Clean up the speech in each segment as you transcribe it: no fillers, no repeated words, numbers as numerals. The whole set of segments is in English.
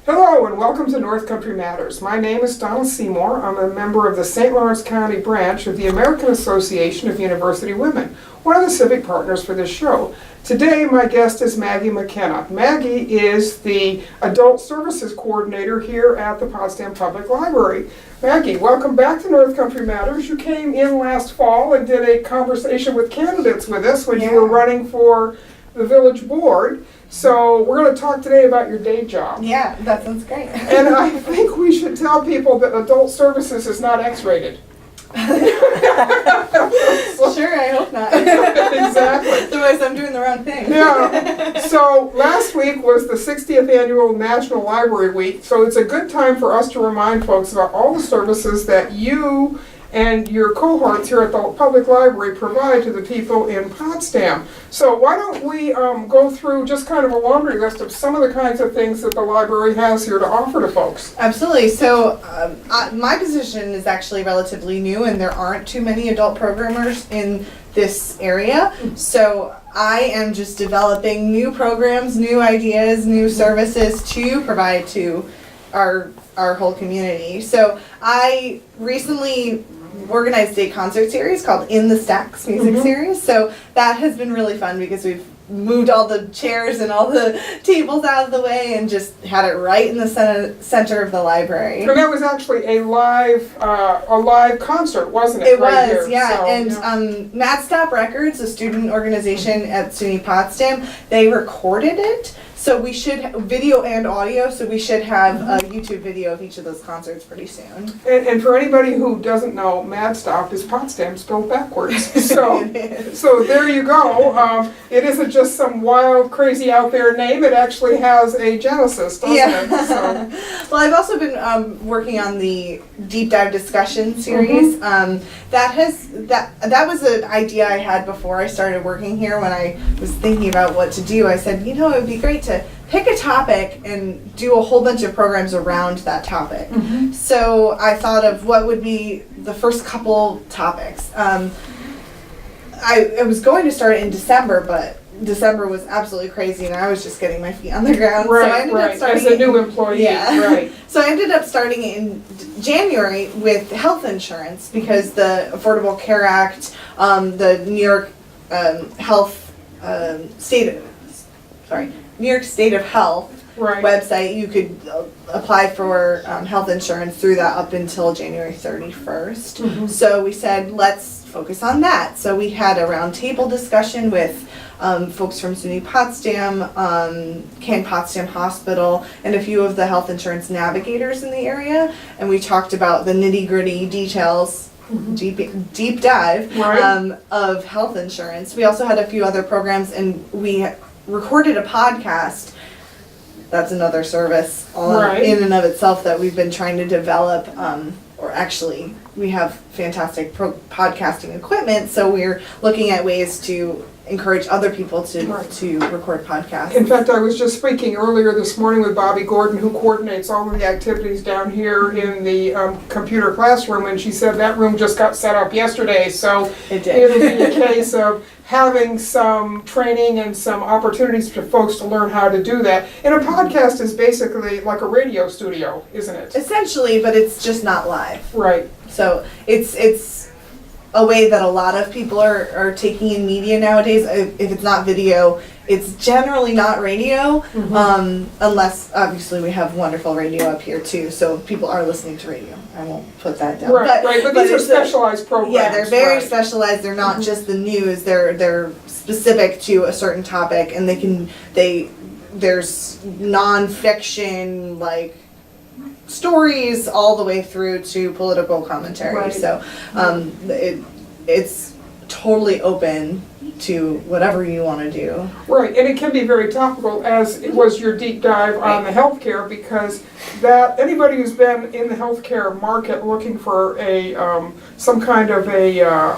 Hello and welcome to North Country Matters. My name is Donna Seymour. I'm a member of the St. Lawrence County branch of the American Association of University Women, one of the civic partners for this show. Today my guest is Maggie McKenna. Maggie is the Adult Services Coordinator here at the Potsdam Public Library. Maggie, welcome back to North Country Matters. You came in last fall and did a conversation with candidates with us when you were running for the village board. So we're going to talk today about your day job. Yeah, that sounds great. And I think we should tell people that adult services is not X-rated. Sure, I hope not. Exactly. Otherwise I'm doing the wrong thing. Yeah. So last week was the 60th annual National Library Week, so it's a good time for us to remind folks about all the services that you and your cohorts here at the Public Library provide to the people in Potsdam. So why don't we go through just kind of a laundry list of some of the kinds of things that the library has here to offer to folks. Absolutely. So my position is actually relatively new, and there aren't too many adult programmers in this area. So I am just developing new programs, new ideas, new services to provide to our whole community. So I recently organized a concert series called In the Stacks music series. So that has been really fun because we've moved all the chairs and all the tables out of the way and just had it right in the center of the library. And that was actually a live concert, wasn't it? It right was, here? yeah. So, and Mad Stop Records, a student organization at SUNY Potsdam, they recorded it. So we should video and audio. So we should have a YouTube video of each of those concerts pretty soon. And for anybody who doesn't know, Mad Stop is Potsdam spelled backwards. So there you go. It isn't just some wild, crazy out there name. It actually has a genesis, doesn't it? So. Well, I've also been working on the deep dive discussion series. That was an idea I had before I started working here. When I was thinking about what to do, I said, it would be great to pick a topic and do a whole bunch of programs around that topic. So I thought of what would be the first couple topics. I was going to start in December, but December was absolutely crazy, and I was just getting my feet on the ground. Right, so I ended up starting as a new employee. Yeah. Right. So I ended up starting in January with health insurance because the Affordable Care Act, the New York New York State of Health website, you could apply for health insurance through that up until January 31st. So we said, let's focus on that. So we had a roundtable discussion with folks from SUNY Potsdam, Can Potsdam Hospital, and a few of the health insurance navigators in the area. And we talked about the nitty-gritty details, deep dive of health insurance. We also had a few other programs, and we recorded a podcast. That's another service in and of itself that we've been trying to develop, or actually we have fantastic podcasting equipment, so we're looking at ways to encourage other people to record podcasts. In fact, I was just speaking earlier this morning with Bobby Gordon, who coordinates all of the activities down here in the computer classroom, and she said that room just got set up yesterday, so it'll be a case of having some training and some opportunities for folks to learn how to do that. And a podcast is basically like a radio studio, isn't it? Essentially, but it's just not live. Right. So it's a way that a lot of people are taking in media nowadays. If it's not video, it's generally not radio, unless obviously we have wonderful radio up here too, so people are listening to radio. I won't put that down. But these are specialized programs. Yeah, they're very specialized. They're not just the news. They're specific to a certain topic, and there's nonfiction, like stories all the way through to political commentary. So it's totally open to whatever you want to do. Right, and it can be very topical, as it was your deep dive on the healthcare, because that anybody who's been in the healthcare market looking for a some kind of a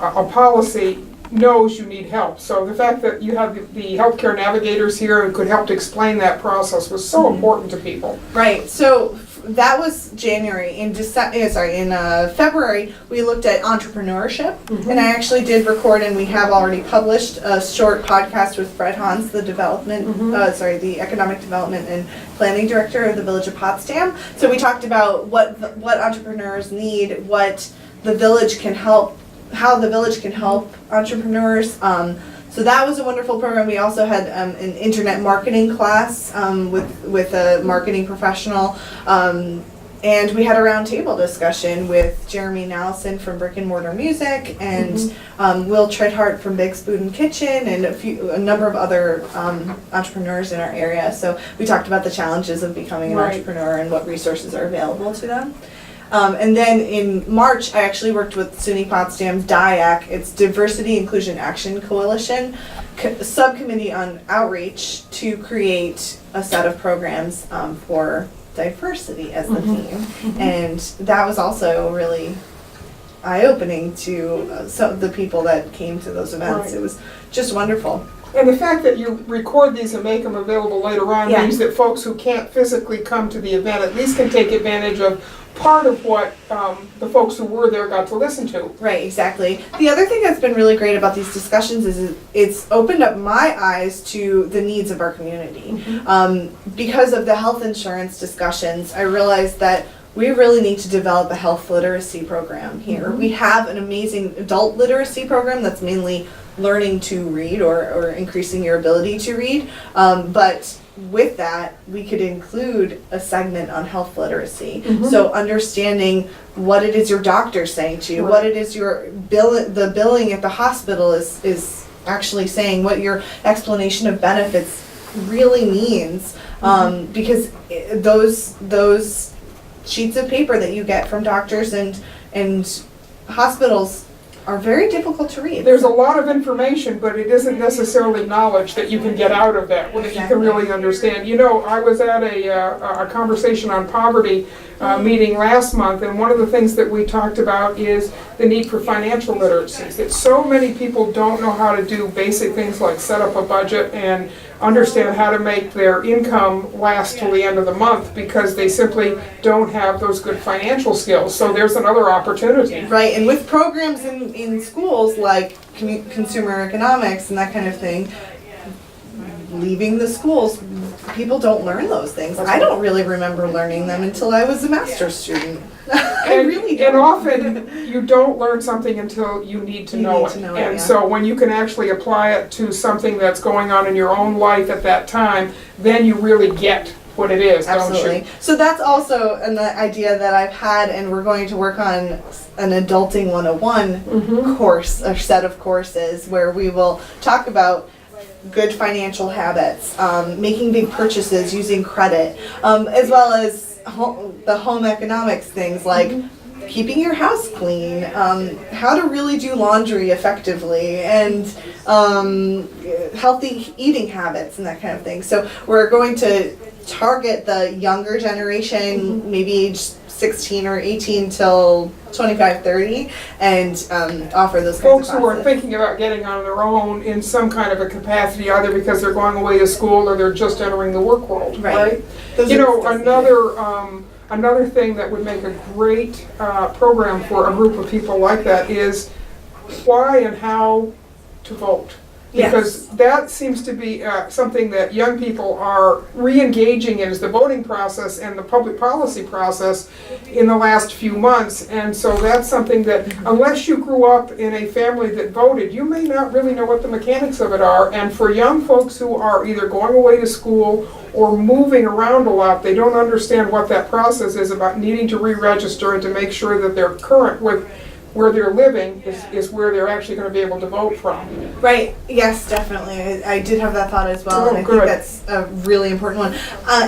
policy knows you need help. So the fact that you have the healthcare navigators here and could help to explain that process was so important to people. Right. So that was January. In February, we looked at entrepreneurship, and I actually did record, and we have already published a short podcast with Fred Hans, the the economic development and planning director of the Village of Potsdam. So we talked about what entrepreneurs need, what the village can help, how the village can help entrepreneurs. So that was a wonderful program. We also had an internet marketing class with a marketing professional. And we had a roundtable discussion with Jeremy Nallison from Brick and Mortar Music and Will Treadhart from Big Spoon Kitchen and a number of other entrepreneurs in our area. So we talked about the challenges of becoming an entrepreneur and what resources are available to them. And then in March, I actually worked with SUNY Potsdam's DIAC, it's Diversity Inclusion Action Coalition, subcommittee on outreach to create a set of programs for diversity as the theme. And that was also really eye-opening to some of the people that came to those events. It was just wonderful. And the fact that you record these and make them available later on means that folks who can't physically come to the event at least can take advantage of part of what the folks who were there got to listen to. Right, exactly. The other thing that's been really great about these discussions is it's opened up my eyes to the needs of our community. Because of the health insurance discussions, I realized that we really need to develop a health literacy program here. We have an amazing adult literacy program that's mainly learning to read or increasing your ability to read. But with that, we could include a segment on health literacy. So understanding what it is your doctor's saying to you, what it is the billing at the hospital is actually saying, what your explanation of benefits really means. Because those sheets of paper that you get from doctors and hospitals are very difficult to read. There's a lot of information, but it isn't necessarily knowledge that you can get out of that, that you can really understand. You know, I was at a conversation on poverty meeting last month, and one of the things that we talked about is the need for financial literacy. That so many people don't know how to do basic things like set up a budget and understand how to make their income last till the end of the month because they simply don't have those good financial skills. So there's another opportunity. Right, and with programs in schools like consumer economics and that kind of thing, leaving the schools, people don't learn those things. I don't really remember learning them until I was a master's student. I really don't. And often you don't learn something until you need to know it. And so when you can actually apply it to something that's going on in your own life at that time, then you really get what it is, don't you? So that's also an idea that I've had, and we're going to work on an Adulting 101 course, a set of courses where we will talk about good financial habits, making big purchases using credit, as well as the home economics things like keeping your house clean, how to really do laundry effectively, and healthy eating habits and that kind of thing. So we're going to target the younger generation, maybe age 16 or 18 till 25, 30, and offer those kinds of folks who are thinking about getting on their own in some kind of a capacity, either because they're going away to school or they're just entering the work world, right? You know, another thing that would make a great program for a group of people like that is why and how to vote. Because that seems to be something that young people are re-engaging in, is the voting process and the public policy process in the last few months. And so that's something that, unless you grew up in a family that voted, you may not really know what the mechanics of it are. And for young folks who are either going away to school or moving around a lot, they don't understand what that process is about, needing to re-register and to make sure that they're current with where they're living is where they're actually going to be able to vote from. Right, yes, definitely. I did have that thought as well, and I think that's a really important one.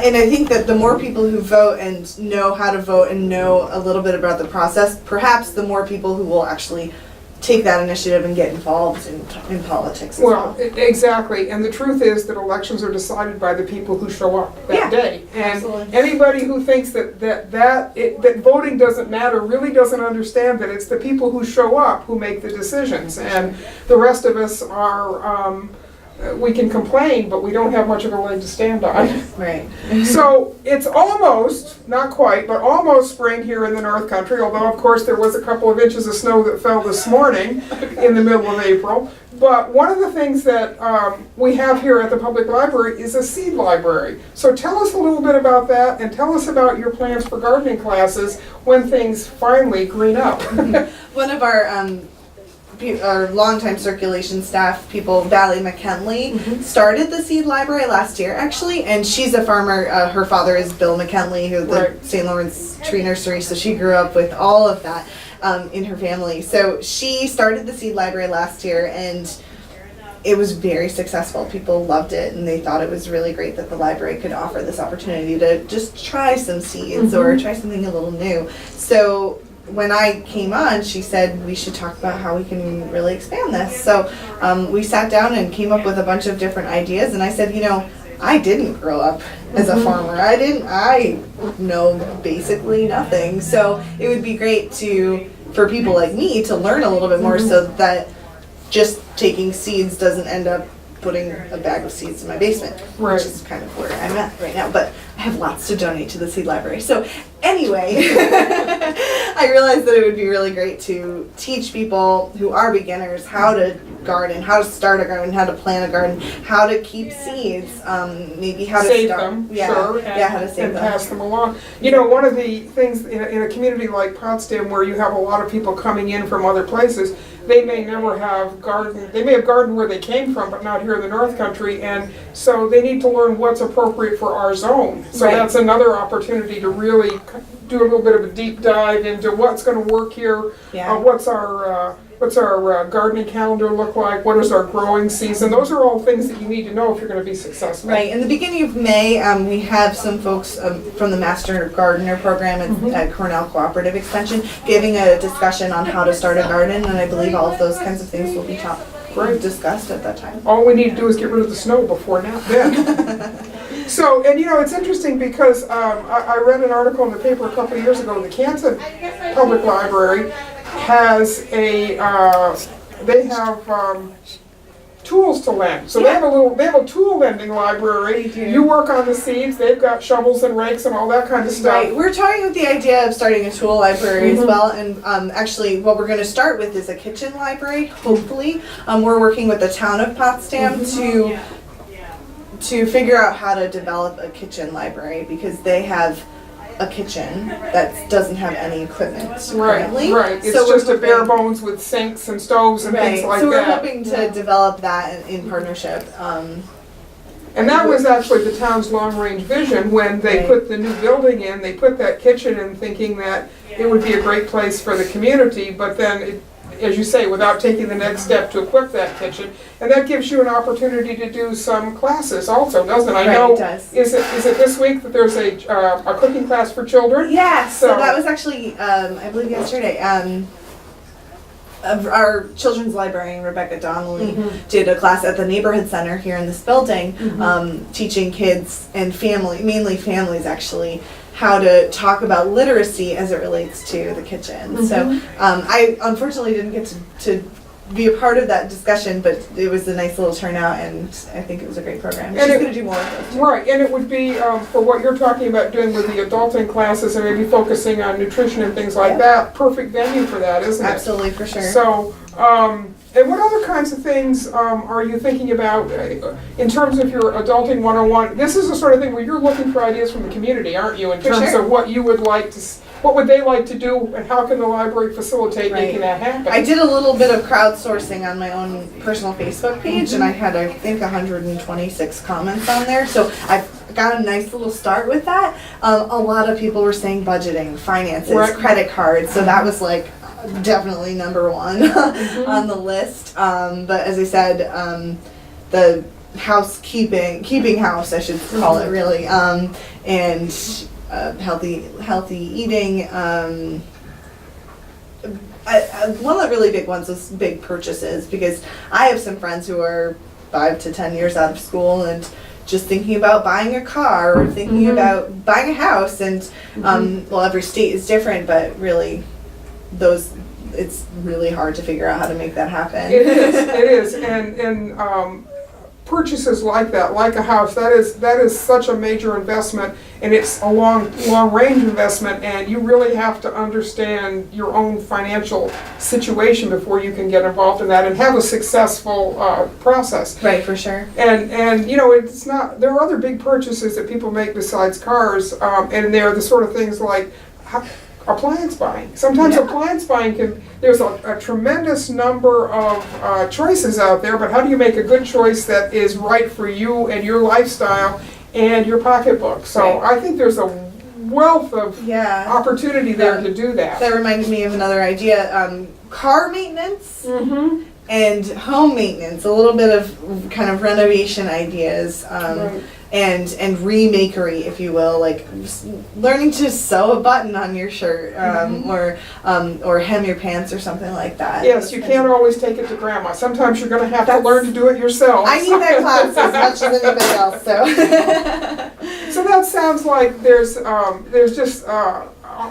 And I think that the more people who vote and know how to vote and know a little bit about the process, perhaps the more people who will actually take that initiative and get involved in politics as well. Exactly. And the truth is that elections are decided by the people who show up that day. And anybody who thinks that voting doesn't matter really doesn't understand that it's the people who show up who make the decisions. And the rest of us are we can complain, but we don't have much of a leg to stand on. Right. So it's almost, not quite, but almost spring here in the North Country, although of course there was a couple of inches of snow that fell this morning in the middle of April. But one of the things that we have here at the public library is a seed library. So tell us a little bit about that, and tell us about your plans for gardening classes when things finally green up. One of our longtime circulation staff people, Maggie McKenna, started the seed library last year actually, and she's a farmer. Her father is Bill McKenna, who the St. Lawrence Tree Nursery, so she grew up with all of that in her family. So she started the seed library last year, and it was very successful. People loved it, and they thought it was really great that the library could offer this opportunity to just try some seeds or try something a little new. So when I came on, she said we should talk about how we can really expand this. So we sat down and came up with a bunch of different ideas, and I said, you know, I didn't grow up as a farmer. I know basically nothing. So it would be great for people like me to learn a little bit more, so that just taking seeds doesn't end up putting a bag of seeds in my basement, which is kind of where I'm at right now. But I have lots to donate to the seed library. So anyway, I realized that it would be really great to teach people who are beginners how to garden, how to start a garden, how to plant a garden, how to keep seeds, maybe how to save start them, how to save and them. pass them along. You know, one of the things in a community like Potsdam, where you have a lot of people coming in from other places, they may never have gardened. They may have gardened where they came from, but not here in the North Country, and so they need to learn what's appropriate for our zone. So that's another opportunity to really do a little bit of a deep dive into what's going to work here. What's our gardening calendar look like? What is our growing season? Those are all things that you need to know if you're going to be successful. Right. In the beginning of May, we have some folks from the Master Gardener program at Cornell Cooperative Extension giving a discussion on how to start a garden, and I believe all of those kinds of things will be discussed at that time. All we need to do is get rid of the snow before now. Then. So, and you know, it's interesting because I read an article in the paper a couple of years ago. The Kansas Public Library has they have tools to lend. So they have a tool lending library. You work on the seeds. They've got shovels and rakes and all that kind of stuff. Right. We're toying with the idea of starting a tool library as well. And actually, what we're going to start with is a kitchen library. Hopefully, we're working with the town of Potsdam to figure out how to develop a kitchen library, because they have a kitchen that doesn't have any equipment currently. Right. It's so just a bare bones with sinks and stoves and things like that. So we're hoping to develop that in partnership. And that was actually the town's long-range vision when they put the new building in. They put that kitchen in thinking that it would be a great place for the community, but then, as you say, without taking the next step to equip that kitchen. And that gives you an opportunity to do some classes also, doesn't it? I know. It does. Is it this week that there's a cooking class for children? Yeah, so that was actually, I believe yesterday. Our children's librarian, Rebecca Donnelly, did a class at the neighborhood center here in this building, teaching kids and mainly families actually, how to talk about literacy as it relates to the kitchen. So I unfortunately didn't get to be a part of that discussion, but it was a nice little turnout, and I think it was a great program. She's going to do more of those. Right, and it would be for what you're talking about doing with the adulting classes and maybe focusing on nutrition and things like that, perfect venue for that, isn't it? Absolutely, for sure. So, and what other kinds of things are you thinking about in terms of your Adulting 101? This is the sort of thing where you're looking for ideas from the community, aren't you, in terms of what you would like to, what would they like to do, and how can the library facilitate making that happen? I did a little bit of crowdsourcing on my own personal Facebook page, and I had, I think, 126 comments on there, so I've got a nice little start with that. A lot of people were saying budgeting, finances, credit cards, so that was like definitely number one on the list. But as I said, the keeping house, I should call it really, and healthy eating. One of the really big ones was big purchases, because I have some friends who are 5 to 10 years out of school and just thinking about buying a car or thinking about buying a house, and well, every state is different, but really it's really hard to figure out how to make that happen. It is, and purchases like that, like a house, that is such a major investment, and it's a long range investment, and you really have to understand your own financial situation before you can get involved in that and have a successful process. Right, for sure. And you know, it's not, there are other big purchases that people make besides cars, and they're the sort of things like appliance buying. Sometimes appliance buying there's a tremendous number of choices out there, but how do you make a good choice that is right for you and your lifestyle and your pocketbook? So I think there's a wealth of opportunity there to do that. That reminded me of another idea, car maintenance and home maintenance, a little bit of kind of renovation ideas. And remakery, if you will, like learning to sew a button on your shirt, or hem your pants or something like that. Yes, you can't always take it to grandma. Sometimes you're going to have to learn to do it yourself. I need that class as much as anybody else. So, so that sounds like there's just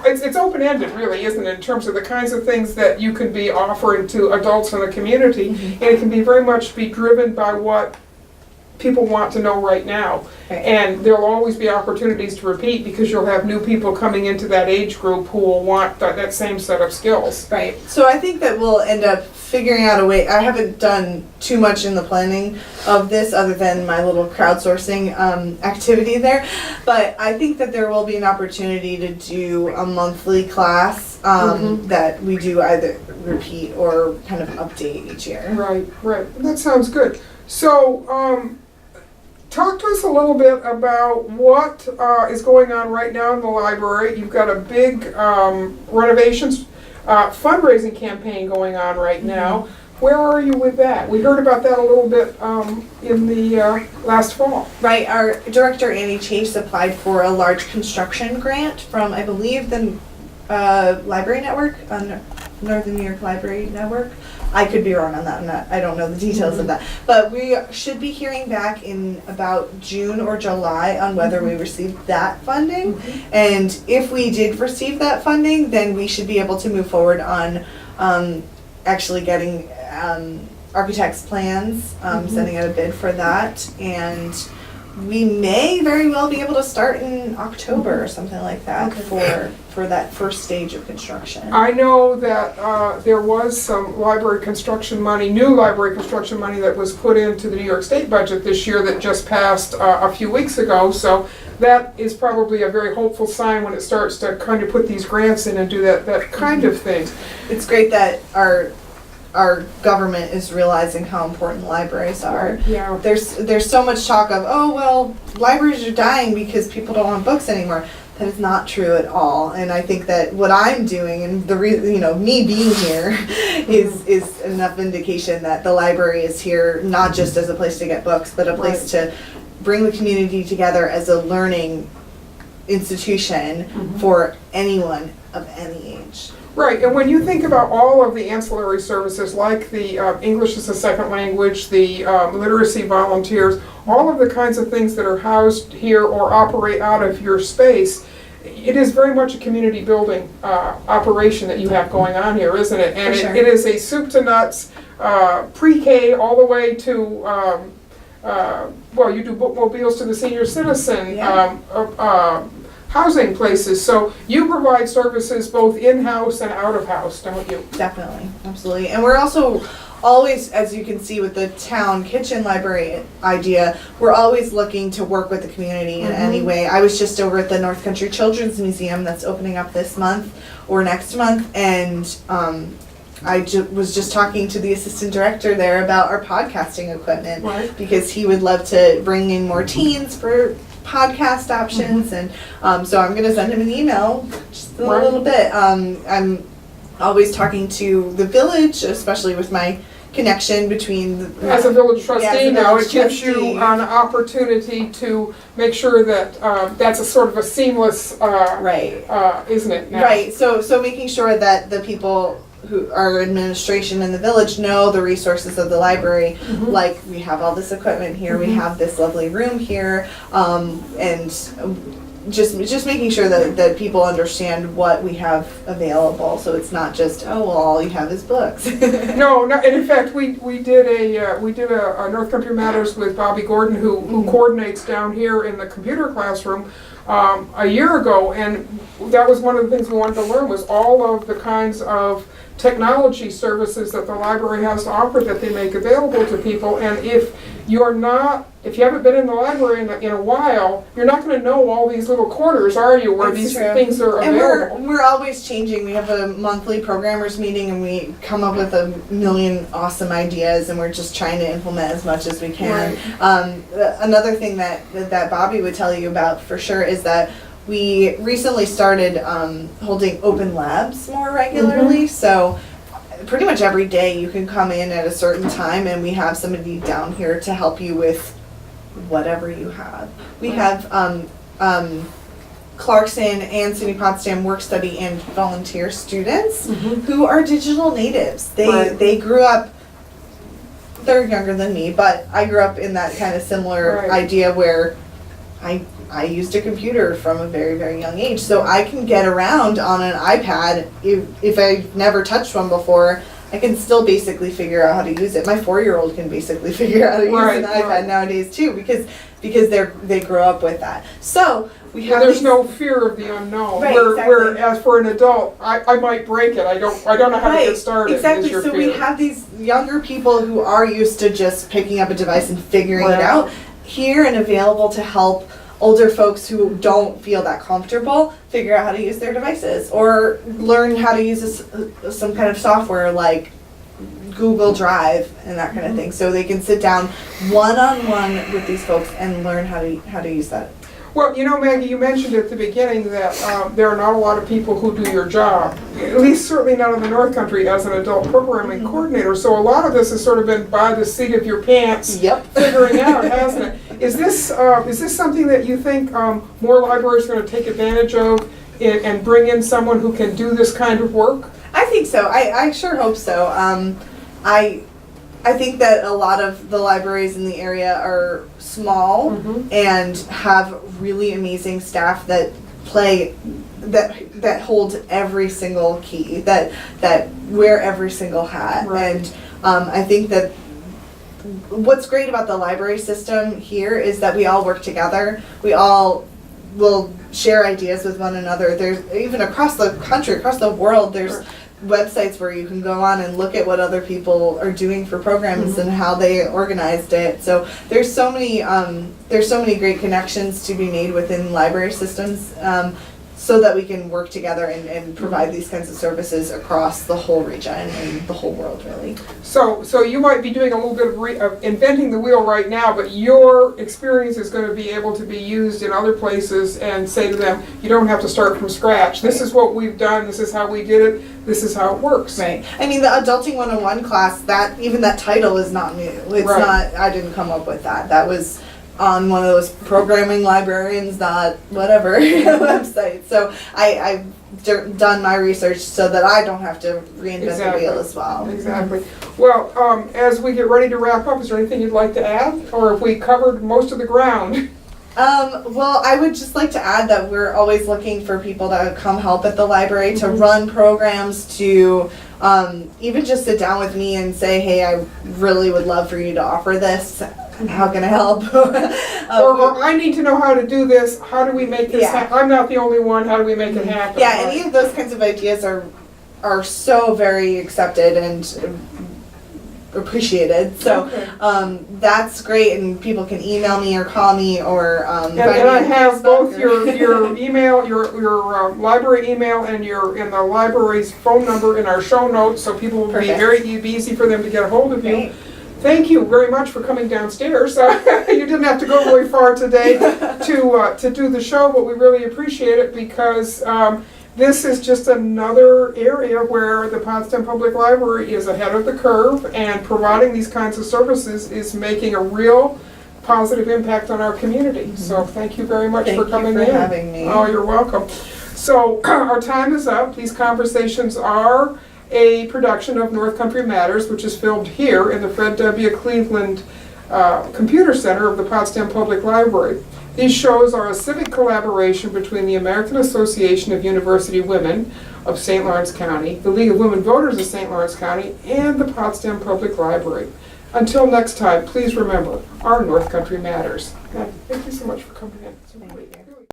it's open-ended, really, isn't it, in terms of the kinds of things that you can be offering to adults in the community, and it can be very much be driven by what people want to know right now. And there'll always be opportunities to repeat because you'll have new people coming into that age group who will want that same set of skills. Right. So I think that we'll end up figuring out a way. I haven't done too much in the planning of this other than my little crowdsourcing activity there, but I think that there will be an opportunity to do a monthly class that we do either repeat or kind of update each year. Right. That sounds good. So, talk to us a little bit about what is going on right now in the library. You've got a big renovations fundraising campaign going on right now. Where are you with that? We heard about that a little bit in the last fall. Right. Our director, Annie Chase, applied for a large construction grant from, I believe, the Library Network, Northern New York Library Network. I could be wrong on that. I don't know the details of that. But we should be hearing back in about June or July on whether we received that funding. And if we did receive that funding, then we should be able to move forward on actually getting architect's plans, sending out a bid for that. And we may very well be able to start in October or something like that for that first stage of construction. I know that there was some library construction money, new library construction money that was put into the New York State budget this year that just passed a few weeks ago. So that is probably a very hopeful sign when it starts to kind of put these grants in and do that kind of thing. It's great that our government is realizing how important libraries are. Yeah. There's so much talk of, oh well, libraries are dying because people don't want books anymore. That is not true at all. And I think that what I'm doing and the reason, me being here is enough indication that the library is here not just as a place to get books, but a place to bring the community together as a learning institution for anyone of any age. Right, and when you think about all of the ancillary services like the English as a second language, the literacy volunteers, all of the kinds of things that are housed here or operate out of your space, it is very much a community building operation that you have going on here, isn't it? And it is a soup to nuts, pre-K all the way to, you do bookmobiles to the senior citizen, housing places. So you provide services both in-house and out-of-house, don't you? Definitely, absolutely. And we're also always, as you can see with the town kitchen library idea, we're always looking to work with the community in any way. I was just over at the North Country Children's Museum that's opening up this month or next month, and I was just talking to the assistant director there about our podcasting equipment because he would love to bring in more teens for podcast options, and so I'm going to send him an email just a little bit. I'm always talking to the village, especially with my connection between as a village trustee now, it gives you an opportunity to make sure that that's a sort of a seamless isn't it now? Right, so making sure that the people who our administration in the village know the resources of the library, like we have all this equipment here, we have this lovely room here, and just making sure that people understand what we have available, so it's not just, oh, well, all you have is books. No, and in fact, we did a North Country Matters with Bobby Gordon, who coordinates down here in the computer classroom a year ago, and that was one of the things we wanted to learn was all of the kinds of technology services that the library has to offer that they make available to people. And if you haven't been in the library in a while, you're not going to know all these little corners, are you, where these things are available. And we're always changing. We have a monthly programmers meeting, and we come up with a million awesome ideas, and we're just trying to implement as much as we can. Right. Another thing that Bobby would tell you about for sure is that we recently started holding open labs more regularly. So pretty much every day you can come in at a certain time, and we have somebody down here to help you with whatever you have. We have Clarkson and SUNY Potsdam work study and volunteer students who are digital natives. They grew up, they're younger than me, but I grew up in that kind of similar idea where I used a computer from a very, very young age, so I can get around on an iPad. If I've never touched one before, I can still basically figure out how to use it. My 4-year-old can basically figure out how to use an iPad nowadays too, because they grow up with that. So we have there's no fear of the unknown. Whereas for an adult, I might break it. I don't know how to get started. Exactly. So we have these younger people who are used to just picking up a device and figuring it out here and available to help older folks who don't feel that comfortable figure out how to use their devices or learn how to use some kind of software like Google Drive and that kind of thing, so they can sit down one-on-one with these folks and learn how to use that. Well, you know, Maggie, you mentioned at the beginning that there are not a lot of people who do your job, at least certainly not in the North Country as an adult programming coordinator. So a lot of this has sort of been by the seat of your pants figuring out, hasn't it? Is this something that you think more libraries are going to take advantage of and bring in someone who can do this kind of work? I think so. I sure hope so. I think that a lot of the libraries in the area are small and have really amazing staff that hold every single key, that wear every single hat. And I think that what's great about the library system here is that we all work together. We all will share ideas with one another. There's even across the country, across the world, there's websites where you can go on and look at what other people are doing for programs and how they organized it. So there's so many great connections to be made within library systems, so that we can work together and provide these kinds of services across the whole region and the whole world, really. So you might be doing a little bit of inventing the wheel right now, but your experience is going to be able to be used in other places and say to them, you don't have to start from scratch. This is what we've done. This is how we did it. This is how it works. Right. I mean, the Adulting 101 class, even that title is not new. It's not, I didn't come up with that. That was on one of those programming librarians websites. So I've done my research so that I don't have to reinvent the wheel as well. Exactly. Well, as we get ready to wrap up, is there anything you'd like to add? Or have we covered most of the ground? Well, I would just like to add that we're always looking for people to come help at the library, to run programs, to even just sit down with me and say, hey, I really would love for you to offer this. How can I help? Or I need to know how to do this. How do we make this happen? I'm not the only one. How do we make it happen? Yeah, any of those kinds of ideas are so very accepted and appreciated. So that's great, and people can email me or call me or and I have both your email, your library email, and the library's phone number in our show notes, so people will be easy for them to get a hold of you. Thank you very much for coming downstairs. You didn't have to go very far today to do the show, but we really appreciate it because this is just another area where the Potsdam Public Library is ahead of the curve, and providing these kinds of services is making a real positive impact on our community. So thank you very much for coming in. Thank you for having me. Oh, you're welcome. So our time is up. These conversations are a production of North Country Matters, which is filmed here in the Fred W. Cleveland Computer Center of the Potsdam Public Library. These shows are a civic collaboration between the American Association of University Women of St. Lawrence County, the League of Women Voters of St. Lawrence County, and the Potsdam Public Library. Until next time, please remember, our North Country matters. Thank you so much for coming in. Thank you.